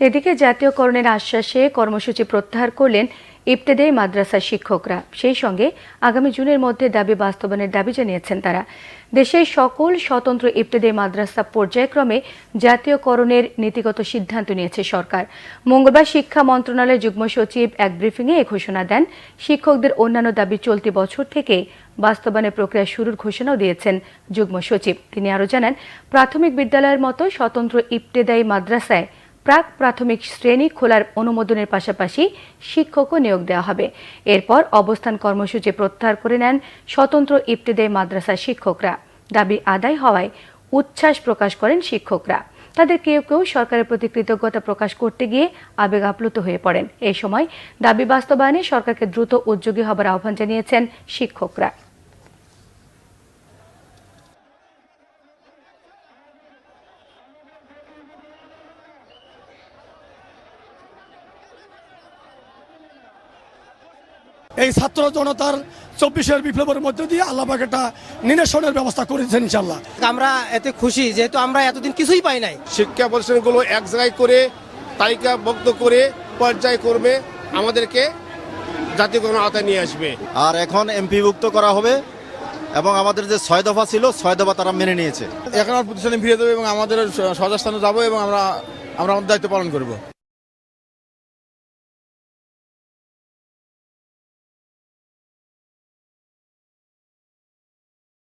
এদিকে জাতীয়করণের আশ্বাসে কর্মসূচি প্রত্যাহার করলেন ইবতেদায়ী মাদ্রাসার শিক্ষকরা। সেই সঙ্গে আগামী জুনের মধ্যে দাবি বাস্তবায়নের দাবি জানিয়েছেন তারা। দেশের সকল স্বতন্ত্র ইবতেদায়ী মাদ্রাসা পর্যায়ক্রমে জাতীয়করণের নীতিগত সিদ্ধান্ত নিয়েছে সরকার। মঙ্গলবার শিক্ষা মন্ত্রণালয়ের যুগ্ম সচিব এক ব্রিফিংয়ে এ ঘোষণা দেন। শিক্ষকদের অন্যান্য দাবি চলতি বছর থেকে বাস্তবায়নের প্রক্রিয়া শুরুর ঘোষণাও দিয়েছেন যুগ্ম সচিব। তিনি আরও জানান, প্রাথমিক বিদ্যালয়ের মতো স্বতন্ত্র ইবতেদায়ী মাদ্রাসায় প্রাক প্রাথমিক শ্রেণী খোলার অনুমোদনের পাশাপাশি শিক্ষকও নিয়োগ দেওয়া হবে। এরপর অবস্থান কর্মসূচি প্রত্যাহার করে নেন স্বতন্ত্র ইবতেদায়ী মাদ্রাসার শিক্ষকরা। দাবি আদায় হওয়ায় উচ্ছ্বাস প্রকাশ করেন শিক্ষকরা। তাদের কেউ কেউ সরকারের প্রতি কৃতজ্ঞতা প্রকাশ করতে গিয়ে আবেগ আপ্লুত হয়ে পড়েন। এই সময় দাবি বাস্তবায়নে সরকারকে দ্রুত উদ্যোগী হবার আহ্বান জানিয়েছেন শিক্ষকরা। এই ছাত্র জনতার ২৪-এর বিপ্লবের মধ্য দিয়ে আল্লাহ পাক একটা নিরসনের ব্যবস্থা করেছেন ইনশাআল্লাহ। আমরা এতে খুশি, যেহেতু আমরা এতদিন কিছুই পাই নাই। শিক্ষা প্রতিষ্ঠানগুলো এক জায়গায় করে তালিকাবদ্ধ করে পর্যায়ক্রমে আমাদেরকে জাতীয়করণ আওতায় নিয়ে আসবে। আর এখন এমপিভুক্ত করা হবে এবং আমাদের যে ৬ দফা ছিল ৬ দফা তারা মেনে নিয়েছে। এখন প্রতিষ্ঠানে ফিরে দেবে এবং আমাদের সহজাস্থানে যাবো এবং আমরা আমাদের দায়িত্ব পালন করব।